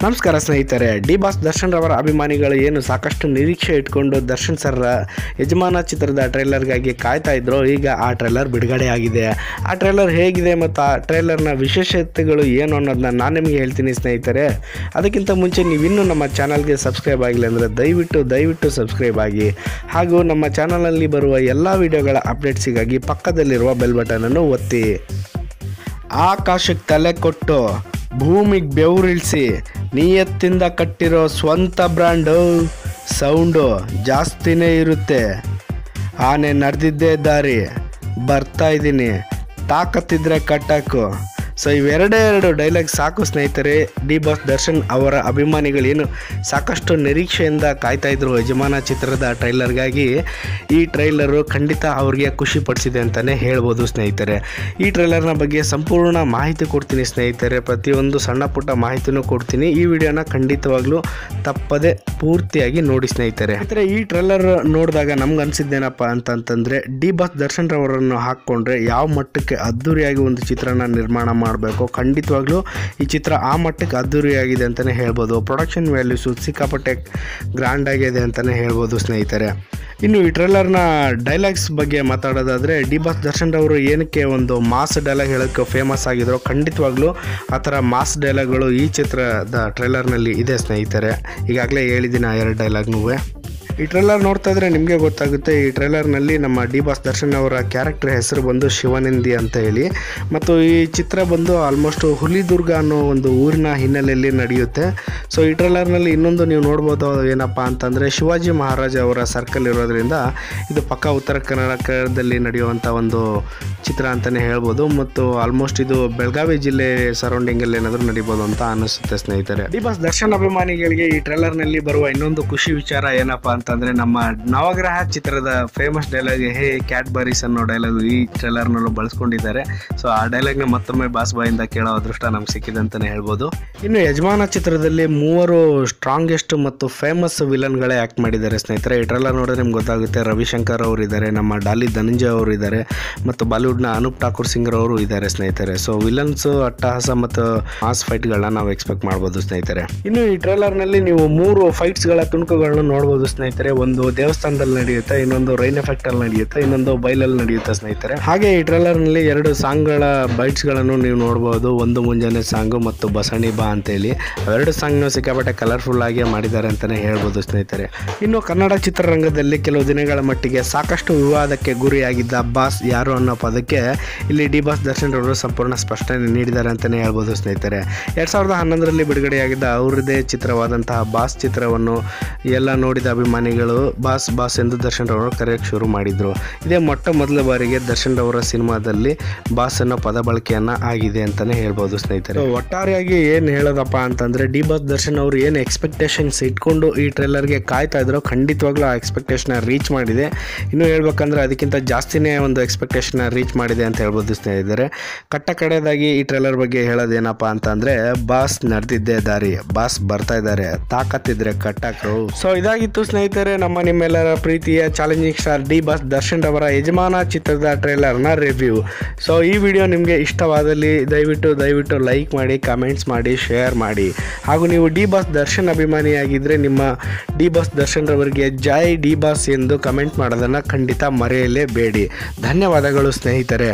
ನಮಸ್ಕಾರ ಸ್ನೇಹಿತರೆ, D boss Darshan ರವರ ಅಭಿಮಾನಿಗಳು ಏನು ಸಾಕಷ್ಟು ನಿರೀಕ್ಷೆ ಇಟ್ಕೊಂಡು ದರ್ಶನ್ ಸರ್ರ ಯಜಮಾನ ಚಿತ್ರದ ಟ್ರೈಲರ್ಗಾಗಿ ಕಾಯ್ತಾ ಇದ್ರು. ಈಗ ಆ ಟ್ರೈಲರ್ ಬಿಡುಗಡೆ ಆಗಿದೆ. ಆ ಟ್ರೈಲರ್ ಹೇಗಿದೆ ಮತ್ತು ಆ ಟ್ರೈಲರ್ನ ವಿಶೇಷತೆಗಳು ಏನು ಅನ್ನೋದನ್ನ ನಾನು ನಿಮಗೆ ಹೇಳ್ತೀನಿ ಸ್ನೇಹಿತರೆ. ಅದಕ್ಕಿಂತ ಮುಂಚೆ ನೀವಿನ್ನೂ ನಮ್ಮ ಚಾನಲ್ಗೆ ಸಬ್ಸ್ಕ್ರೈಬ್ ಆಗಿಲ್ಲ ಅಂದರೆ ದಯವಿಟ್ಟು ಸಬ್ಸ್ಕ್ರೈಬ್ ಆಗಿ. ಹಾಗೂ ನಮ್ಮ ಚಾನಲಲ್ಲಿ ಬರುವ ಎಲ್ಲ ವಿಡಿಯೋಗಳ ಅಪ್ಡೇಟ್ಸಿಗಾಗಿ ಪಕ್ಕದಲ್ಲಿರುವ ಬೆಲ್ ಬಟನನ್ನು ಒತ್ತಿ. ಆಕಾಶಕ್ಕೆ ತಲೆ ಕೊಟ್ಟು ಭೂಮಿಗೆ ಬೆವರಿಳಿಸಿ ನಿಯತ್ತಿಂದ ಕಟ್ಟಿರೋ ಸ್ವಂತ ಬ್ರ್ಯಾಂಡು ಸೌಂಡು ಜಾಸ್ತಿನೇ ಇರುತ್ತೆ. ಆನೆ ನಡೆದಿದ್ದೇ ದಾರಿ ಬರ್ತಾ ಇದ್ದೀನಿ, ತಾಕತ್ತಿದ್ರೆ ಕಟ್ಟಾಕು. ಸೊ ಇವೆರಡು ಡೈಲಾಗ್ ಸಾಕು ಸ್ನೇಹಿತರೆ. ಡಿ ಬಾಸ್ ದರ್ಶನ್ ಅವರ ಅಭಿಮಾನಿಗಳೇನು ಸಾಕಷ್ಟು ನಿರೀಕ್ಷೆಯಿಂದ ಕಾಯ್ತಾ ಇದ್ರು ಯಜಮಾನ ಚಿತ್ರದ ಟ್ರೈಲರ್ಗಾಗಿ. ಈ ಟ್ರೈಲರು ಖಂಡಿತ ಅವ್ರಿಗೆ ಖುಷಿ ಪಡಿಸಿದೆ ಅಂತಲೇ ಹೇಳ್ಬೋದು ಸ್ನೇಹಿತರೆ. ಈ ಟ್ರೈಲರ್ನ ಬಗ್ಗೆ ಸಂಪೂರ್ಣ ಮಾಹಿತಿ ಕೊಡ್ತೀನಿ ಸ್ನೇಹಿತರೆ. ಪ್ರತಿಯೊಂದು ಸಣ್ಣ ಪುಟ್ಟ ಮಾಹಿತಿನೂ ಕೊಡ್ತೀನಿ. ಈ ವಿಡಿಯೋನ ಖಂಡಿತವಾಗ್ಲೂ ತಪ್ಪದೆ ಪೂರ್ತಿಯಾಗಿ ನೋಡಿ ಸ್ನೇಹಿತರೆ. ಈ ಟ್ರೈಲರ್ ನೋಡಿದಾಗ ನಮ್ಗೆ ಅನಿಸಿದ್ದೇನಪ್ಪ ಅಂತಂತಂದರೆ, ಡಿ ಬಾಸ್ ದರ್ಶನ್ ರವರನ್ನು ಹಾಕ್ಕೊಂಡ್ರೆ ಯಾವ ಮಟ್ಟಕ್ಕೆ ಅದ್ಧೂರಿಯಾಗಿ ಒಂದು ಚಿತ್ರನ ನಿರ್ಮಾಣ ಮಾಡಬೇಕು. ಖಂಡಿತವಾಗ್ಲೂ ಈ ಚಿತ್ರ ಆ ಮಟ್ಟಕ್ಕೆ ಅದ್ಧೂರಿಯಾಗಿದೆ ಅಂತಲೇ ಹೇಳ್ಬೋದು. ಪ್ರೊಡಕ್ಷನ್ ವ್ಯಾಲ್ಯೂಸು ಸಿಕ್ಕಾಪಟ್ಟೆ ಗ್ರ್ಯಾಂಡ್ ಆಗಿದೆ ಅಂತಲೇ ಹೇಳ್ಬೋದು ಸ್ನೇಹಿತರೆ. ಇನ್ನು ಈ ಟ್ರೈಲರ್ನ ಡೈಲಾಗ್ಸ್ ಬಗ್ಗೆ ಮಾತಾಡೋದಾದರೆ, ಡಿ ಬಾಸ್ ದರ್ಶನ್ ಅವರು ಏನಕ್ಕೆ ಒಂದು ಮಾಸ್ ಡೈಲಾಗ್ ಹೇಳೋಕ್ಕೆ ಫೇಮಸ್ ಆಗಿದ್ರು, ಖಂಡಿತವಾಗ್ಲೂ ಆ ಥರ ಮಾಸ್ ಡೈಲಾಗ್ಗಳು ಈ ಚಿತ್ರದ ಟ್ರೈಲರ್ನಲ್ಲಿ ಇದೆ ಸ್ನೇಹಿತರೆ. ಈಗಾಗಲೇ ಹೇಳಿದ್ದೀನಿ ಆ ಎರಡು ಡೈಲಾಗ್ನೂ. ಈ ಟ್ರೈಲರ್ ನೋಡ್ತಾ ಇದ್ರೆ ನಿಮಗೆ ಗೊತ್ತಾಗುತ್ತೆ. ಈ ಟ್ರೈಲರ್ನಲ್ಲಿ ನಮ್ಮ ಡಿ ಬಾಸ್ ದರ್ಶನ್ ಅವರ ಕ್ಯಾರೆಕ್ಟರ್ ಹೆಸರು ಬಂದು ಶಿವನಂದಿ ಅಂತ ಹೇಳಿ, ಮತ್ತು ಈ ಚಿತ್ರ ಬಂದು ಆಲ್ಮೋಸ್ಟ್ ಹುಲಿದುರ್ಗ ಅನ್ನೋ ಒಂದು ಊರಿನ ಹಿನ್ನೆಲೆಯಲ್ಲಿ ನಡೆಯುತ್ತೆ. ಸೊ ಈ ಟ್ರೈಲರ್ನಲ್ಲಿ ಇನ್ನೊಂದು ನೀವು ನೋಡ್ಬೋದು ಏನಪ್ಪ ಅಂತಂದರೆ, ಶಿವಾಜಿ ಮಹಾರಾಜ ಅವರ ಸರ್ಕಲ್ ಇರೋದ್ರಿಂದ ಇದು ಪಕ್ಕ ಉತ್ತರ ಕರ್ನಾಟಕದಲ್ಲಿ ನಡೆಯುವಂಥ ಒಂದು ಚಿತ್ರ ಅಂತಲೇ ಹೇಳ್ಬೋದು. ಮತ್ತು ಆಲ್ಮೋಸ್ಟ್ ಇದು ಬೆಳಗಾವಿ ಜಿಲ್ಲೆ ಸರೌಂಡಿಂಗಲ್ಲಿ ಏನಾದರೂ ನಡೀಬೋದು ಅಂತ ಅನ್ನಿಸುತ್ತೆ ಸ್ನೇಹಿತರೆ. ಡಿ ಬಾಸ್ ದರ್ಶನ್ ಅಭಿಮಾನಿಗಳಿಗೆ ಈ ಟ್ರೈಲರ್ನಲ್ಲಿ ಬರುವ ಇನ್ನೊಂದು ಖುಷಿ ವಿಚಾರ ಏನಪ್ಪ ಅಂತಂದರೆ, ನಮ್ಮ ನವಗ್ರಹ ಚಿತ್ರದ ಫೇಮಸ್ ಡೈಲಾಗ್ ಹೇ ಕ್ಯಾಡ್ಬರೀಸ್ ಅನ್ನೋ ಡೈಲಾಗ್ ಈ ಟ್ರೈಲರ್ನಲ್ಲೂ ಬಳಸ್ಕೊಂಡಿದ್ದಾರೆ. ಸೊ ಆ ಡೈಲಾಗ್ನ ಮತ್ತೊಮ್ಮೆ ಬಾಸ್ ಬಾಯಿಂದ ಕೇಳೋ ಅದೃಷ್ಟ ನಮ್ಗೆ ಸಿಕ್ಕಿದೆ ಅಂತಲೇ ಹೇಳ್ಬೋದು. ಇನ್ನು ಯಜಮಾನ ಚಿತ್ರದಲ್ಲಿ 3 ಸ್ಟ್ರಾಂಗೆಸ್ಟ್ ಮತ್ತು ಫೇಮಸ್ ವಿಲನ್ಗಳೇ ಆ್ಯಕ್ಟ್ ಮಾಡಿದ್ದಾರೆ ಸ್ನೇಹಿತರೆ. ಈ ಟ್ರೈಲರ್ ನೋಡಿದ್ರೆ ನಿಮ್ಗೆ ಗೊತ್ತಾಗುತ್ತೆ. ರವಿಶಂಕರ್ ಅವರು ಇದ್ದಾರೆ, ನಮ್ಮ ಡಾಲಿ ಧನಂಜಯ ಅವರು ಇದ್ದಾರೆ, ಮತ್ತು ಬಾಲಿವುಡ್ನ ಅನೂಪ್ ಠಾಕೂರ್ ಸಿಂಗ್ ಅವರು ಇದ್ದಾರೆ ಸ್ನೇಹಿತರೆ. ಸೊ ವಿಲನ್ಸು ಅಟ್ಟಹಾಸ ಮತ್ತು ಮಾಸ್ ಫೈಟ್ಗಳನ್ನ ನಾವು ಎಕ್ಸ್ಪೆಕ್ಟ್ ಮಾಡ್ಬೋದು ಸ್ನೇಹಿತರೆ. ಇನ್ನು ಈ ಟ್ರೈಲರ್ನಲ್ಲಿ ನೀವು 3 ಫೈಟ್ಸ್ಗಳ ತುಣುಕುಗಳನ್ನು ನೋಡ್ಬೋದು ಸ್ನೇಹಿತರೆ. ಒಂದು ದೇವಸ್ಥಾನದಲ್ಲಿ ನಡೆಯುತ್ತೆ, ಇನ್ನೊಂದು ರೈನ್ ಎಫೆಕ್ಟ್ ಅಲ್ಲಿ ನಡೆಯುತ್ತೆ, ಇನ್ನೊಂದು ಬೈಲಲ್ಲಿ ನಡೆಯುತ್ತೆ ಸ್ನೇಹಿತರೆ. ಹಾಗೆ ಈ ಟ್ರೈಲರ್ ನಲ್ಲಿ 2 ಸಾಂಗ್ಗಳ ಬೈಟ್ಸ್ ಗಳನ್ನು ನೀವು ನೋಡಬಹುದು. ಒಂದು ಮುಂಜಾನೆ ಸಾಂಗು ಮತ್ತು ಬಸಣಿ ಬಾ ಅಂತೇಳಿ. ಅವೆರಡು ಸಾಂಗ್ನು ಸಿಕ್ಕಾಪಟ್ಟೆ ಕಲರ್ಫುಲ್ ಆಗಿ ಮಾಡಿದ್ದಾರೆ ಅಂತಾನೆ ಹೇಳ್ಬೋದು ಸ್ನೇಹಿತರೆ. ಇನ್ನು ಕನ್ನಡ ಚಿತ್ರರಂಗದಲ್ಲಿ ಕೆಲವು ದಿನಗಳ ಮಟ್ಟಿಗೆ ಸಾಕಷ್ಟು ವಿವಾದಕ್ಕೆ ಗುರಿಯಾಗಿದ್ದ ಬಾಸ್ ಯಾರು ಅನ್ನೋ ಪದಕ್ಕೆ ಇಲ್ಲಿ ಡಿ ಬಾಸ್ ದರ್ಶನ್ ಅವರು ಸಂಪೂರ್ಣ ಸ್ಪಷ್ಟನೆ ನೀಡಿದ್ದಾರೆ ಅಂತಾನೆ ಹೇಳ್ಬೋದು ಸ್ನೇಹಿತರೆ. 2011ರಲ್ಲಿ ಬಿಡುಗಡೆಯಾಗಿದ್ದ ಅವರದೇ ಚಿತ್ರವಾದಂತಹ ಬಾಸ್ ಚಿತ್ರವನ್ನು ಎಲ್ಲ ನೋಡಿದ ಅಭಿಮಾನಿಗಳು ಬಾಸ್ ಎಂದು ದರ್ಶನ್ ಅವರು ಕರೆಯಕ್ಕೆ ಶುರು ಮಾಡಿದ್ರು. ಇದೇ ಮೊದಲ ಬಾರಿಗೆ ದರ್ಶನ್ ಅವರ ಸಿನಿಮಾದಲ್ಲಿ ಬಾಸ್ ಅನ್ನೋ ಪದ ಬಳಕೆಯನ್ನ ಆಗಿದೆ ಅಂತಾನೆ ಹೇಳ್ಬೋದು ಸ್ನೇಹಿತರೆ. ಒಟ್ಟಾರೆಯಾಗಿ ಏನು ಹೇಳೋದಪ್ಪ ಅಂತಂದ್ರೆ, ಡಿ ಬಾಸ್ ದರ್ಶನ್ ಅವರು ಏನು ಎಕ್ಸ್ಪೆಕ್ಟೇಷನ್ಸ್ ಇಟ್ಕೊಂಡು ಈ ಟ್ರೈಲರ್ಗೆ ಕಾಯ್ತಾ ಇದ್ರು, ಖಂಡಿತವಾಗ್ಲೂ ಆ ಎಕ್ಸ್ಪೆಕ್ಟೇಷನ್ ರೀಚ್ ಮಾಡಿದೆ. ಇನ್ನು ಹೇಳ್ಬೇಕಂದ್ರೆ ಅದಕ್ಕಿಂತ ಜಾಸ್ತಿನೇ ಒಂದು ಎಕ್ಸ್ಪೆಕ್ಟೇಷನ್ ರೀಚ್ ಮಾಡಿದೆ ಅಂತ ಹೇಳ್ಬೋದು ಸ್ನೇಹಿತರೆ. ಕಡೆಯದಾಗಿ ಈ ಟ್ರೈಲರ್ ಬಗ್ಗೆ ಹೇಳೋದೇನಪ್ಪ ಅಂತಂದ್ರೆ, ಬಾಸ್ ನಡೆದಿದ್ದೇ ದಾರಿ, ಬಾಸ್ ಬರ್ತಾ ಇದ್ದಾರೆ, ತಾಕತ್ತಿದ್ರೆ ಕಟ್ಟಾಕ್ರು. ಸೊ ಇದಾಗಿತ್ತು ಸ್ನೇಹಿತರೆ ನಿಮ್ಮೆಲ್ಲರ ಪ್ರೀತಿಯ challenging star D boss Darshan ಅವರ ಯಜಮಾನ ಚಿತ್ರದ ಟ್ರೈಲರ್ನ ರಿವ್ಯೂ. ಸೊ ಈ ವಿಡಿಯೋ ನಿಮಗೆ ಇಷ್ಟವಾದಲ್ಲಿ ದಯವಿಟ್ಟು ಲೈಕ್ ಮಾಡಿ, ಕಮೆಂಟ್ಸ್ ಮಾಡಿ, ಶೇರ್ ಮಾಡಿ. ಹಾಗೂ ನೀವು ಡಿ ಬಾಸ್ ದರ್ಶನ್ ಅಭಿಮಾನಿಯಾಗಿದ್ದರೆ ನಿಮ್ಮ ಡಿ ಬಾಸ್ ದರ್ಶನ್ ರವರಿಗೆ ಜೈ ಡಿ ಬಾಸ್ ಎಂದು ಕಮೆಂಟ್ ಮಾಡೋದನ್ನು ಖಂಡಿತ ಮರೆಯಲೇಬೇಡಿ. ಧನ್ಯವಾದಗಳು ಸ್ನೇಹಿತರೆ.